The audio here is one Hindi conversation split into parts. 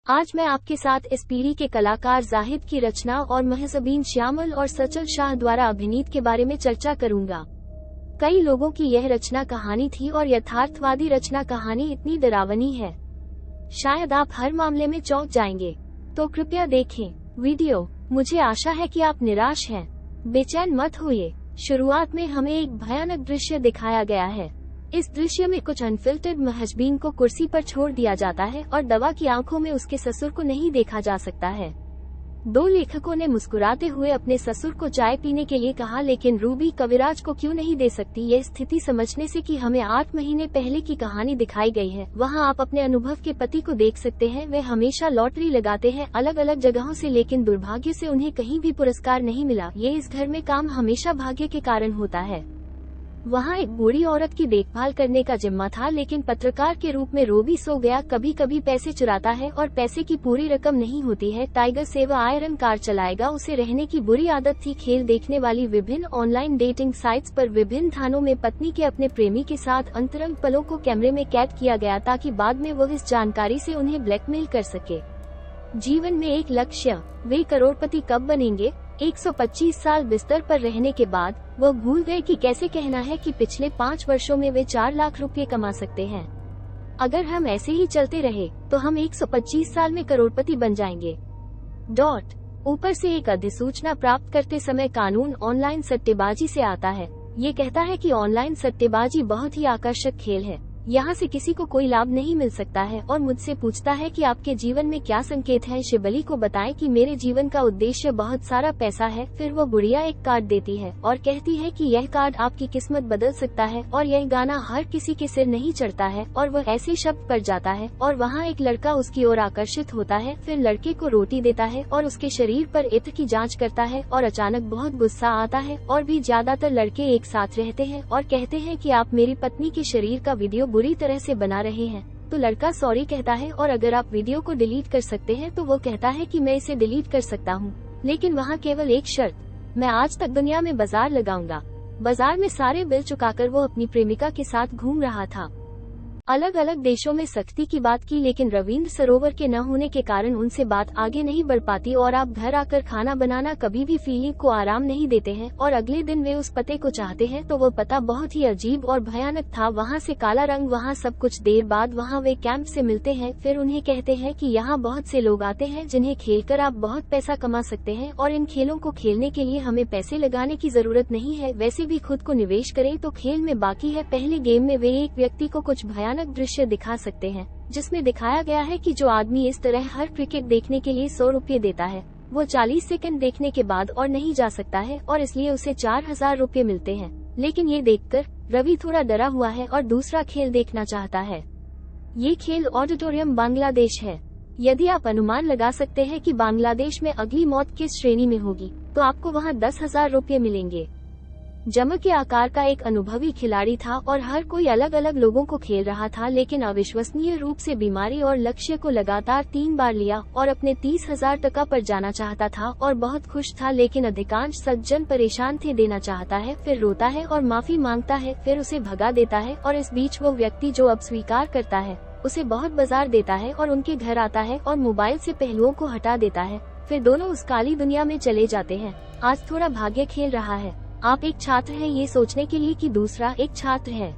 आज मैं आपके साथ इस पीढ़ी के कलाकार जाहिद की रचना और महजबीन श्यामल और सचल शाह द्वारा अभिनीत के बारे में चर्चा करूंगा। कई लोगों की यह रचना कहानी थी और यथार्थवादी रचना कहानी इतनी डरावनी है, शायद आप हर मामले में चौंक जाएंगे। तो कृपया देखें वीडियो। मुझे आशा है कि आप निराश हैं। बेचैन मत होइए। शुरुआत में हमें एक भयानक दृश्य दिखाया गया है। इस दृश्य में कुछ अनफिल्टर्ड महजबीन को कुर्सी पर छोड़ दिया जाता है और दवा की आंखों में उसके ससुर को नहीं देखा जा सकता है। दो लेखकों ने मुस्कुराते हुए अपने ससुर को चाय पीने के लिए कहा, लेकिन रूबी कविराज को क्यों नहीं दे सकती। यह स्थिति समझने से कि हमें 8 महीने पहले की कहानी दिखाई गई है। वहां आप अपने अनुभव के पति को देख सकते हैं। वे हमेशा लॉटरी लगाते हैं अलग अलग जगहों से, लेकिन दुर्भाग्य से उन्हें कहीं भी पुरस्कार नहीं मिला। ये इस घर में काम हमेशा भाग्य के कारण होता है। वहाँ एक बूढ़ी औरत की देखभाल करने का जिम्मा था, लेकिन पत्रकार के रूप में रोबी सो गया। कभी कभी पैसे चुराता है और पैसे की पूरी रकम नहीं होती है। टाइगर सेवा आयरन कार चलाएगा। उसे रहने की बुरी आदत थी। खेल देखने वाली विभिन्न ऑनलाइन डेटिंग साइट्स पर विभिन्न थानों में पत्नी के अपने प्रेमी के साथ अंतरंग पलों को कैमरे में कैद किया गया, ताकि बाद में वो इस जानकारी से उन्हें ब्लैकमेल कर सके। जीवन में एक लक्ष्य, वे करोड़पति कब बनेंगे। 125 साल बिस्तर पर रहने के बाद वो भूल गए कि कैसे कहना है कि पिछले 5 वर्षों में वे 4 लाख रुपए कमा सकते हैं। अगर हम ऐसे ही चलते रहे तो हम 125 साल में करोड़पति बन जाएंगे। ऊपर से एक अधिसूचना प्राप्त करते समय कानून ऑनलाइन सट्टेबाजी से आता है। ये कहता है कि ऑनलाइन सट्टेबाजी बहुत ही आकर्षक खेल है। यहाँ से किसी को कोई लाभ नहीं मिल सकता है और मुझसे पूछता है कि आपके जीवन में क्या संकेत है। शिबली को बताएं कि मेरे जीवन का उद्देश्य बहुत सारा पैसा है। फिर वो बुढ़िया एक कार्ड देती है और कहती है कि यह कार्ड आपकी किस्मत बदल सकता है और यह गाना हर किसी के सिर नहीं चढ़ता है। और वह ऐसे शब्द पर जाता है और वहाँ एक लड़का उसकी ओर आकर्षित होता है। फिर लड़के को रोटी देता है और उसके शरीर पर इत्र की जाँच करता है और अचानक बहुत गुस्सा आता है। और भी ज्यादातर लड़के एक साथ रहते हैं और कहते हैं कि आप मेरी पत्नी के शरीर का वीडियो बुरी तरह से बना रहे हैं। तो लड़का सॉरी कहता है और अगर आप वीडियो को डिलीट कर सकते हैं तो वो कहता है कि मैं इसे डिलीट कर सकता हूँ, लेकिन वहाँ केवल एक शर्त, मैं आज तक दुनिया में बाजार लगाऊंगा। बाजार में सारे बिल चुकाकर वो अपनी प्रेमिका के साथ घूम रहा था। अलग अलग देशों में सख्ती की बात की, लेकिन रविंद्र सरोवर के न होने के कारण उनसे बात आगे नहीं बढ़ पाती। और आप घर आकर खाना बनाना कभी भी फीलिंग को आराम नहीं देते हैं। और अगले दिन वे उस पते को चाहते हैं तो वो पता बहुत ही अजीब और भयानक था। वहाँ से काला रंग, वहाँ सब कुछ। देर बाद वहाँ वे कैंप से मिलते हैं। फिर उन्हें कहते हैं कि यहाँ बहुत से लोग आते हैं जिन्हें खेलकर आप बहुत पैसा कमा सकते हैं और इन खेलों को खेलने के लिए हमें पैसे लगाने की जरूरत नहीं है। वैसे भी खुद को निवेश करें तो खेल में बाकी है। पहले गेम में वे एक व्यक्ति को कुछ भयानक दृश्य दिखा सकते हैं, जिसमें दिखाया गया है कि जो आदमी इस तरह हर क्रिकेट देखने के लिए 100 रुपये देता है, वो 40 सेकंड देखने के बाद और नहीं जा सकता है और इसलिए उसे 4000 रुपये मिलते हैं। लेकिन ये देखकर रवि थोड़ा डरा हुआ है और दूसरा खेल देखना चाहता है। ये खेल ऑडिटोरियम बांग्लादेश है। यदि आप अनुमान लगा सकते हैं कि बांग्लादेश में अगली मौत किस श्रेणी में होगी, तो आपको वहाँ 10,000 रुपये मिलेंगे। जम के आकार का एक अनुभवी खिलाड़ी था और हर कोई अलग अलग लोगों को खेल रहा था, लेकिन अविश्वसनीय रूप से बीमारी और लक्ष्य को लगातार 3 बार लिया और अपने 30,000 टका पर जाना चाहता था और बहुत खुश था। लेकिन अधिकांश सज्जन परेशान थे। देना चाहता है, फिर रोता है और माफी मांगता है, फिर उसे भगा देता है। और इस बीच वो व्यक्ति जो अब स्वीकार करता है उसे बहुत बाजार देता है और उनके घर आता है और मोबाइल से पहलुओं को हटा देता है। फिर दोनों उस काली दुनिया में चले जाते हैं। आज थोड़ा भाग्य खेल रहा है। आप एक छात्र हैं ये सोचने के लिए कि दूसरा एक छात्र है।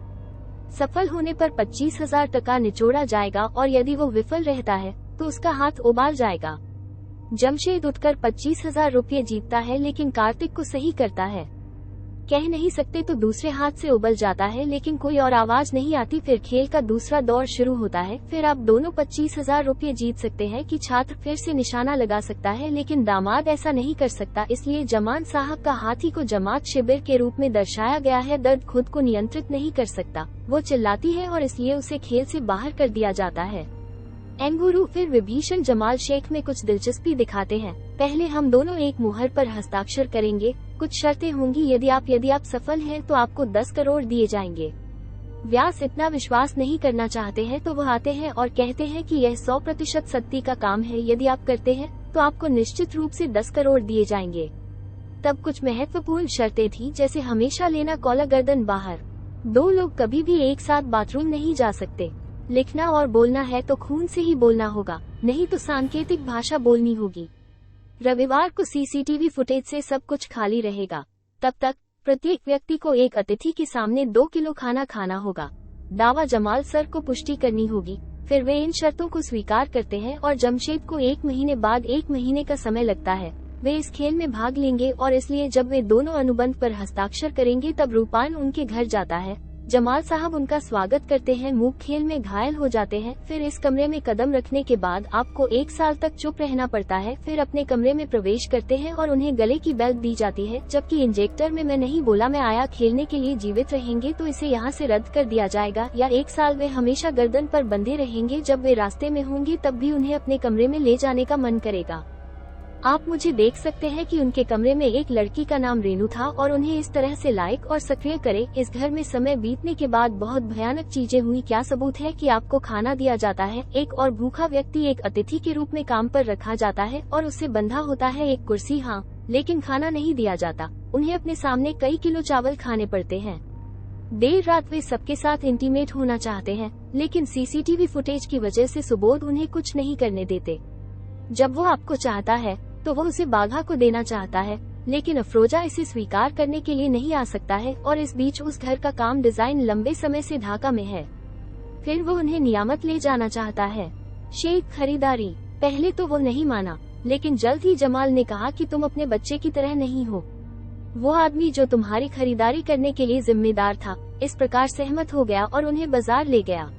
सफल होने पर 25,000 टका निचोड़ा जाएगा और यदि वो विफल रहता है तो उसका हाथ उबाल जाएगा। जमशेद उठकर 25,000 रुपये जीतता है, लेकिन कार्तिक को सही करता है। कह नहीं सकते तो दूसरे हाथ से उबल जाता है, लेकिन कोई और आवाज नहीं आती। फिर खेल का दूसरा दौर शुरू होता है। फिर आप दोनों 25,000 रुपये जीत सकते हैं कि छात्र फिर से निशाना लगा सकता है, लेकिन दामाद ऐसा नहीं कर सकता। इसलिए जमान साहब का हाथी को जमात शिविर के रूप में दर्शाया गया है। दर्द खुद को नियंत्रित नहीं कर सकता, वो चिल्लाती है और इसलिए उसे खेल से बाहर कर दिया जाता है। एंगुरु फिर विभीषण जमाल शेख में कुछ दिलचस्पी दिखाते हैं। पहले हम दोनों एक मुहर पर हस्ताक्षर करेंगे। कुछ शर्तें होंगी। यदि आप सफल हैं तो आपको 10 करोड़ दिए जाएंगे। व्यास इतना विश्वास नहीं करना चाहते हैं तो वह आते हैं और कहते हैं कि यह 100% सत्य का काम है। यदि आप करते हैं तो आपको निश्चित रूप से 10 करोड़ दिए जाएंगे। तब कुछ महत्वपूर्ण शर्तें थी, जैसे हमेशा लेना कॉलर गर्दन बाहर। 2 लोग कभी भी एक साथ बाथरूम नहीं जा सकते। लिखना और बोलना है तो खून से ही बोलना होगा, नहीं तो सांकेतिक भाषा बोलनी होगी। रविवार को सीसीटीवी फुटेज से सब कुछ खाली रहेगा। तब तक प्रत्येक व्यक्ति को एक अतिथि के सामने 2 किलो खाना खाना होगा। दावा जमाल सर को पुष्टि करनी होगी, फिर वे इन शर्तों को स्वीकार करते हैं और जमशेद को 1 महीने बाद 1 महीने का समय लगता है। वे इस खेल में भाग लेंगे और इसलिए जब वे दोनों अनुबंध पर हस्ताक्षर करेंगे तब रूपान उनके घर जाता है। जमाल साहब उनका स्वागत करते हैं, मूक खेल में घायल हो जाते हैं। फिर इस कमरे में कदम रखने के बाद आपको 1 साल तक चुप रहना पड़ता है। फिर अपने कमरे में प्रवेश करते हैं और उन्हें गले की बेल्ट दी जाती है, जबकि इंजेक्टर में मैं नहीं बोला मैं आया खेलने के लिए जीवित रहेंगे तो इसे यहाँ से रद्द कर दिया जाएगा, या 1 साल वे हमेशा गर्दन पर बंधे रहेंगे। जब वे रास्ते में होंगे तब भी उन्हें अपने कमरे में ले जाने का मन करेगा। आप मुझे देख सकते हैं कि उनके कमरे में एक लड़की का नाम रेनू था और उन्हें इस तरह से लाइक और सक्रिय करे। इस घर में समय बीतने के बाद बहुत भयानक चीजें हुई। क्या सबूत है कि आपको खाना दिया जाता है? एक और भूखा व्यक्ति एक अतिथि के रूप में काम पर रखा जाता है और उससे बंधा होता है एक कुर्सी, हाँ, लेकिन खाना नहीं दिया जाता। उन्हें अपने सामने कई किलो चावल खाने पड़ते हैं। देर रात वे सबके साथ इंटीमेट होना चाहते हैं, लेकिन सीसीटीवी फुटेज की वजह से सुबोध उन्हें कुछ नहीं करने देते। जब वो आपको चाहता है तो वो उसे बाघा को देना चाहता है, लेकिन अफरोजा इसे स्वीकार करने के लिए नहीं आ सकता है। और इस बीच उस घर का काम डिजाइन लंबे समय से ढाका में है। फिर वो उन्हें नियामत ले जाना चाहता है। शेख खरीदारी, पहले तो वो नहीं माना, लेकिन जल्द ही जमाल ने कहा कि तुम अपने बच्चे की तरह नहीं हो। वो आदमी जो तुम्हारी खरीदारी करने के लिए जिम्मेदार था इस प्रकार सहमत हो गया और उन्हें बाजार ले गया।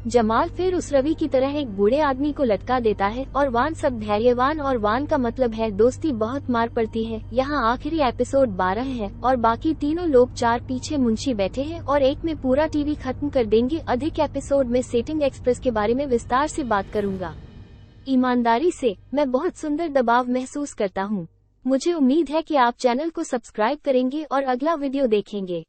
जमाल फिर उस रवि की तरह एक बूढ़े आदमी को लटका देता है और वान सब धैर्यवान, और वान का मतलब है दोस्ती बहुत मार पड़ती है। यहाँ आखिरी एपिसोड 12 है और बाकी तीनों लोग 4 पीछे मुंशी बैठे हैं और एक में पूरा टीवी खत्म कर देंगे। अधिक एपिसोड में सेटिंग एक्सप्रेस के बारे में विस्तार से बात करूंगा। ईमानदारी से मैं बहुत सुंदर दबाव महसूस करता हूँ। मुझे उम्मीद है कि आप चैनल को सब्सक्राइब करेंगे और अगला वीडियो देखेंगे।